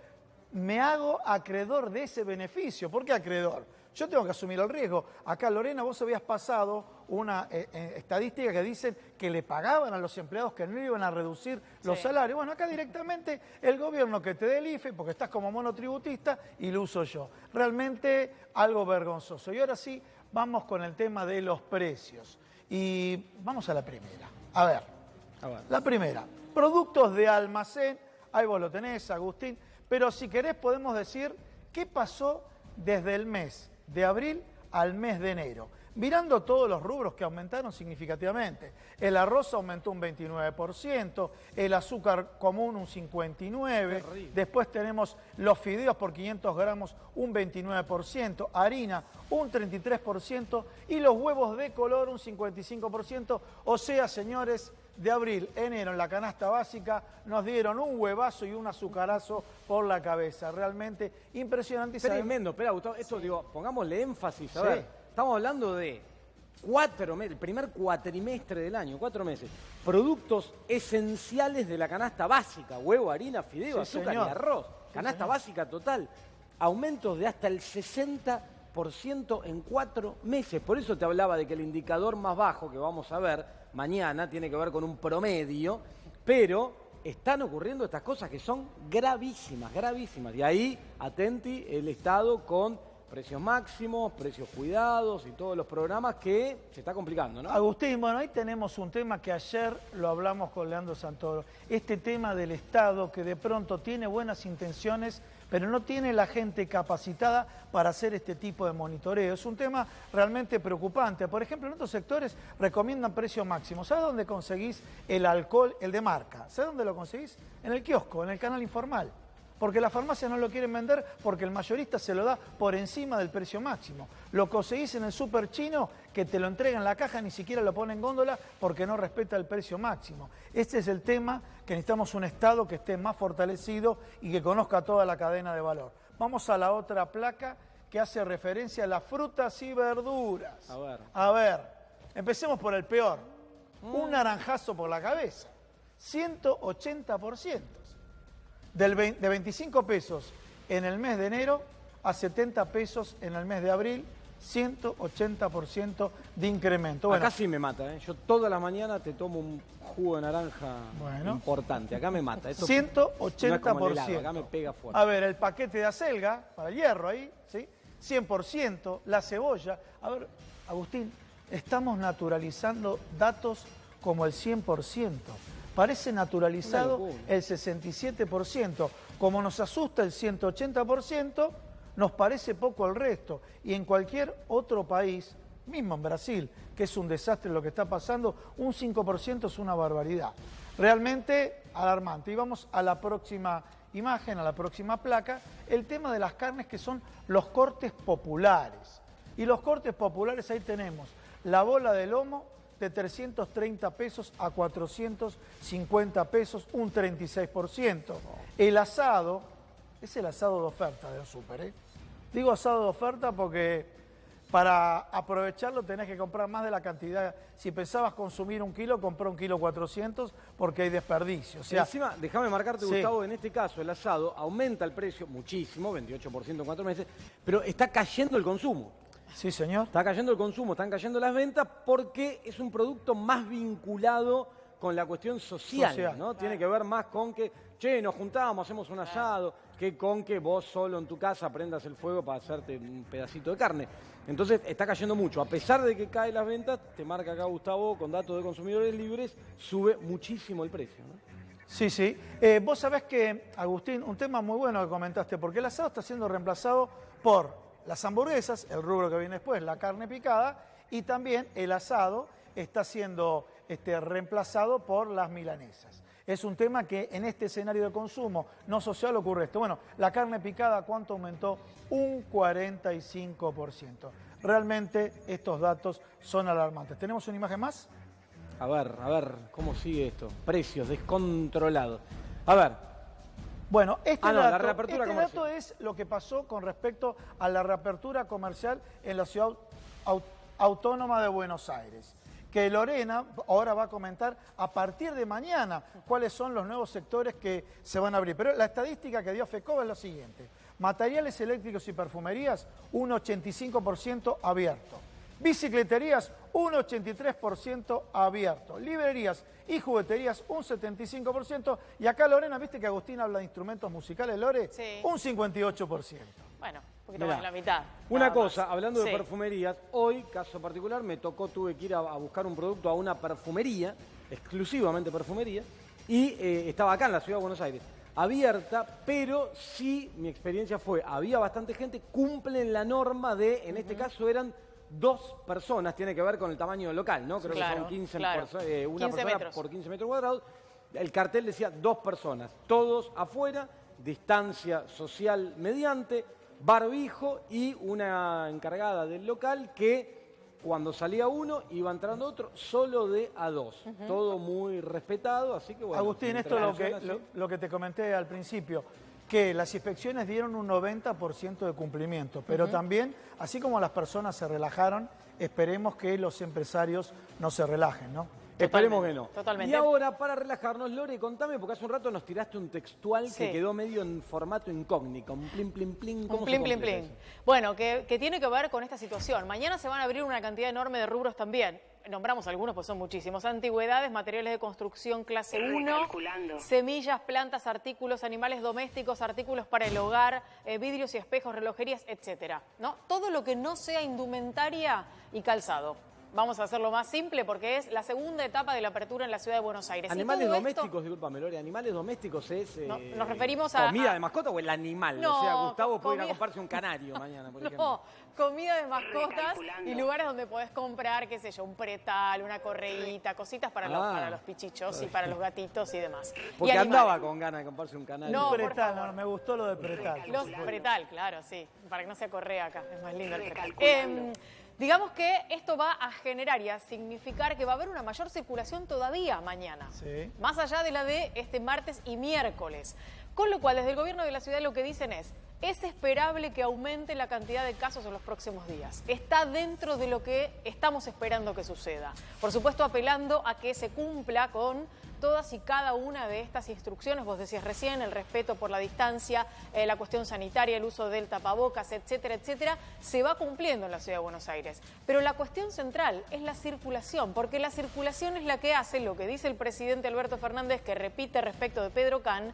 me hago acreedor de ese beneficio. ¿Por qué acreedor? Yo tengo que asumir el riesgo. Acá, Lorena, vos habías pasado una estadística que dicen que le pagaban a los empleados que no iban a reducir los salarios. Bueno, acá directamente el gobierno que te dé el IFE, porque estás como monotributista, y lo uso yo. Realmente algo vergonzoso. Y ahora sí, vamos con el tema de los precios. Y vamos a la primera. A ver. La primera. Productos de almacén. Ahí vos lo tenés, Agustín. Pero si querés podemos decir qué pasó desde el mes de abril al mes de enero. Mirando todos los rubros que aumentaron significativamente. El arroz aumentó un 29%, el azúcar común un 59%, después tenemos los fideos por 500 gramos un 29%, harina un 33% y los huevos de color un 55%. O sea, señores, de abril, enero en la canasta básica nos dieron un huevazo y un azucarazo por la cabeza. Realmente impresionante. Tremendo. Espera, Gustavo, esto digo, pongámosle énfasis. A ver, estamos hablando de 4 meses, el primer cuatrimestre del año, 4 meses. Productos esenciales de la canasta básica: huevo, harina, fideo, azúcar y arroz. Canasta básica total. Aumentos de hasta el 60% en 4 meses. Por eso te hablaba de que el indicador más bajo que vamos a ver mañana tiene que ver con un promedio, pero están ocurriendo estas cosas que son gravísimas, gravísimas. Y ahí, atenti, el Estado con precios máximos, precios cuidados y todos los programas que se está complicando, ¿no? Agustín, bueno, ahí tenemos un tema que ayer lo hablamos con Leandro Santoro. Este tema del Estado que de pronto tiene buenas intenciones, pero no tiene la gente capacitada para hacer este tipo de monitoreo. Es un tema realmente preocupante. Por ejemplo, en otros sectores recomiendan precio máximo. ¿Sabes dónde conseguís el alcohol, el de marca? ¿Sabes dónde lo conseguís? En el kiosco, en el canal informal. porque las farmacias no lo quieren vender porque el mayorista se lo da por encima del precio máximo. Lo conseguís en el súper chino que te lo entrega en la caja, ni siquiera lo pone en góndola porque no respeta el precio máximo. Este es el tema, que necesitamos un Estado que esté más fortalecido y que conozca toda la cadena de valor. Vamos a la otra placa que hace referencia a las frutas y verduras. A ver, empecemos por el peor. Un naranjazo por la cabeza. 180%. De 25 pesos en el mes de enero a 70 pesos en el mes de abril, 180% de incremento. Bueno, acá sí me mata, ¿eh? Yo toda la mañana te tomo un jugo de naranja importante. Acá me mata. Esto 180%. No es helado, acá me pega fuerte. A ver, el paquete de acelga, para el hierro ahí, ¿sí? 100%. La cebolla. A ver, Agustín, estamos naturalizando datos como el 100%. Parece naturalizado el 67%. Como nos asusta el 180%, nos parece poco el resto. Y en cualquier otro país, mismo en Brasil, que es un desastre lo que está pasando, un 5% es una barbaridad. Realmente alarmante. Y vamos a la próxima imagen, a la próxima placa, el tema de las carnes que son los cortes populares. Y los cortes populares, ahí tenemos la bola de lomo, de 330 pesos a 450 pesos, un 36%. El asado, es el asado de oferta de los súper, ¿eh? Digo asado de oferta porque para aprovecharlo tenés que comprar más de la cantidad. Si pensabas consumir 1 kilo, comprá 1,4 kg porque hay desperdicio. O sea, encima, déjame marcarte, Gustavo, en este caso el asado aumenta el precio muchísimo, 28% en 4 meses, pero está cayendo el consumo. Sí, señor. Está cayendo el consumo, están cayendo las ventas porque es un producto más vinculado con la cuestión social. ¿No? Tiene que ver más con que, che, nos juntamos, hacemos un asado, que con que vos solo en tu casa prendas el fuego para hacerte un pedacito de carne. Entonces está cayendo mucho. A pesar de que caen las ventas, te marca acá Gustavo, con datos de consumidores libres, sube muchísimo el precio, ¿no? Sí, sí. Vos sabés que, Agustín, un tema muy bueno que comentaste, porque el asado está siendo reemplazado por las hamburguesas, el rubro que viene después, la carne picada, y también el asado está siendo reemplazado por las milanesas. Es un tema que en este escenario de consumo no social ocurre esto. Bueno, la carne picada, ¿cuánto aumentó? Un 45%. Realmente estos datos son alarmantes. ¿Tenemos una imagen más? A ver, ¿cómo sigue esto? Precios descontrolados. A ver. Bueno, este dato es lo que pasó con respecto a la reapertura comercial en la ciudad autónoma de Buenos Aires. Que Lorena ahora va a comentar a partir de mañana cuáles son los nuevos sectores que se van a abrir. Pero la estadística que dio FECOBA es la siguiente. Materiales eléctricos y perfumerías, un 85% abierto. Bicicleterías, un 83% abierto. Librerías y jugueterías, un 75%. Y acá, Lorena, viste que Agustín habla de instrumentos musicales, Lore, sí. Un 58%. Bueno, un poquito más de la mitad. Una cosa, hablando de perfumerías, hoy, caso particular, tuve que ir a buscar un producto a una perfumería, exclusivamente perfumería, y estaba acá en la ciudad de Buenos Aires. Abierta, pero sí, mi experiencia fue, había bastante gente, cumplen la norma de, en este caso eran 2 personas, tiene que ver con el tamaño del local, ¿no? Creo que son 15 una 15 persona metros. por 15 metros cuadrados. El cartel decía 2 personas, todos afuera, distancia social mediante, barbijo y una encargada del local que cuando salía uno iba entrando otro, solo de a 2. Todo muy respetado, así que bueno. Agustín, esto es lo que te comenté al principio, que las inspecciones dieron un 90% de cumplimiento, pero también, así como las personas se relajaron, esperemos que los empresarios no se relajen, ¿no? Esperemos que no. Totalmente. Y ahora, para relajarnos, Lore, contame, porque hace un rato nos tiraste un textual que quedó medio en formato incógnito, un plin, plin, plin. Un plin, plin, plin. Bueno, que tiene que ver con esta situación. Mañana se van a abrir una cantidad enorme de rubros también. Nombramos algunos, pues son muchísimos. Antigüedades, materiales de construcción clase 1, semillas, plantas, artículos, animales domésticos, artículos para el hogar, vidrios y espejos, relojerías, etcétera, ¿no? Todo lo que no sea indumentaria y calzado. vamos a hacerlo más simple porque es la segunda etapa de la apertura en la ciudad de Buenos Aires. Animales todo domésticos, discúlpame, Lore, animales domésticos es... nos referimos a... ¿Comida de mascota o el animal? No, o sea, Gustavo puede ir a comida... comprarse un canario mañana, por ejemplo. No, comida de mascotas y lugares donde podés comprar, qué sé yo, un pretal, una correíta, cositas para los pichichos y para los gatitos y demás. Porque y andaba con ganas de comprarse un canario. No, pretal, no, me gustó lo de pretal. Los pretal, claro, sí, para que no sea correa acá, es más lindo el pretal. Digamos que esto va a generar y a significar que va a haber una mayor circulación todavía mañana, Sí. más allá de la de este martes y miércoles. Con lo cual, desde el gobierno de la ciudad lo que dicen es esperable que aumente la cantidad de casos en los próximos días. Está dentro de lo que estamos esperando que suceda. Por supuesto, apelando a que se cumpla con todas y cada una de estas instrucciones. Vos decías recién, el respeto por la distancia, la cuestión sanitaria, el uso del tapabocas, etcétera, etcétera, se va cumpliendo en la ciudad de Buenos Aires. Pero la cuestión central es la circulación, porque la circulación es la que hace lo que dice el presidente Alberto Fernández, que repite respecto de Pedro Can,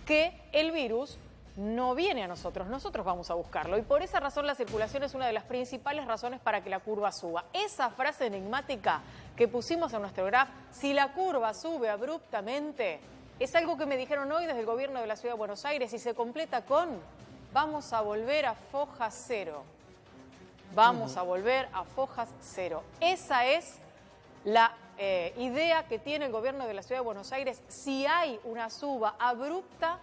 que el virus no viene a nosotros, nosotros vamos a buscarlo. Y por esa razón la circulación es una de las principales razones para que la curva suba. Esa frase enigmática que pusimos en nuestro graph, si la curva sube abruptamente, es algo que me dijeron hoy desde el gobierno de la Ciudad de Buenos Aires y se completa con: vamos a volver a foja cero. Vamos a volver a fojas cero. Esa es la idea que tiene el gobierno de la Ciudad de Buenos Aires si hay una suba abrupta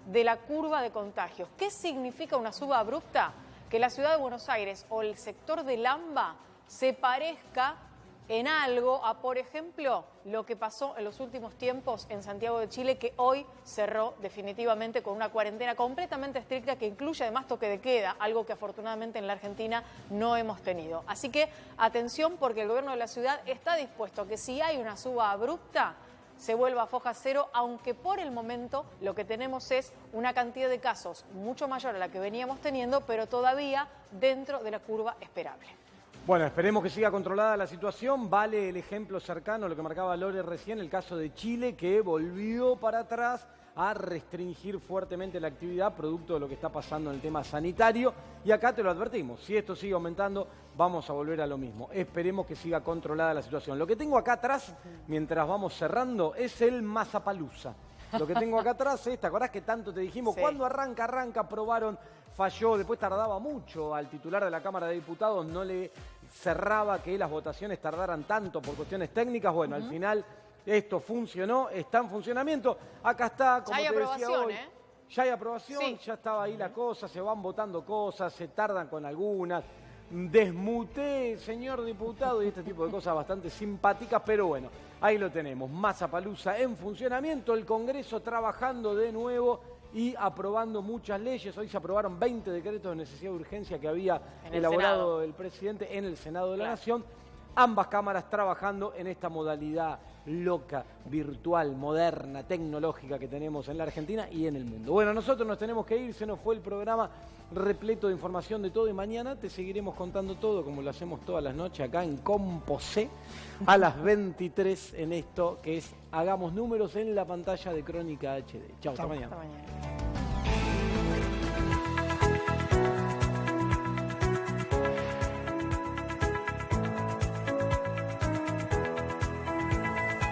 de la curva de contagios. ¿Qué significa una suba abrupta? Que la ciudad de Buenos Aires o el sector del AMBA se parezca en algo a, por ejemplo, lo que pasó en los últimos tiempos en Santiago de Chile, que hoy cerró definitivamente con una cuarentena completamente estricta que incluye además toque de queda, algo que afortunadamente en la Argentina no hemos tenido. Así que atención, porque el gobierno de la ciudad está dispuesto a que si hay una suba abrupta se vuelva a foja cero, aunque por el momento lo que tenemos es una cantidad de casos mucho mayor a la que veníamos teniendo, pero todavía dentro de la curva esperable. Bueno, esperemos que siga controlada la situación. Vale el ejemplo cercano, lo que marcaba Lore recién, el caso de Chile, que volvió para atrás a restringir fuertemente la actividad producto de lo que está pasando en el tema sanitario. Y acá te lo advertimos, si esto sigue aumentando, vamos a volver a lo mismo. Esperemos que siga controlada la situación. Lo que tengo acá atrás, mientras vamos cerrando, es el Mazapalusa. Lo que tengo acá atrás es, ¿te acordás que tanto te dijimos? Sí. Cuando arranca, probaron, falló, después tardaba mucho al titular de la Cámara de Diputados, no le cerraba que las votaciones tardaran tanto por cuestiones técnicas. Bueno, al final esto funcionó, está en funcionamiento. Acá está, como Ya hay te decía aprobación, hoy. Ya hay aprobación, Sí. ya estaba ahí la cosa, se van votando cosas, se tardan con algunas. Desmuté, señor diputado, y este tipo de cosas bastante simpáticas, pero bueno, ahí lo tenemos. Mazapalusa en funcionamiento, el Congreso trabajando de nuevo y aprobando muchas leyes. Hoy se aprobaron 20 decretos de necesidad de urgencia que había En el elaborado Senado. el presidente en el Senado de la Claro. Nación. Ambas cámaras trabajando en esta modalidad loca, virtual, moderna, tecnológica que tenemos en la Argentina y en el mundo. Bueno, nosotros nos tenemos que ir, se nos fue el programa repleto de información de todo y mañana te seguiremos contando todo como lo hacemos todas las noches acá en Composé a las 23 en esto que es Hagamos Números en la pantalla de Crónica HD. Chau, hasta mañana. Hasta mañana.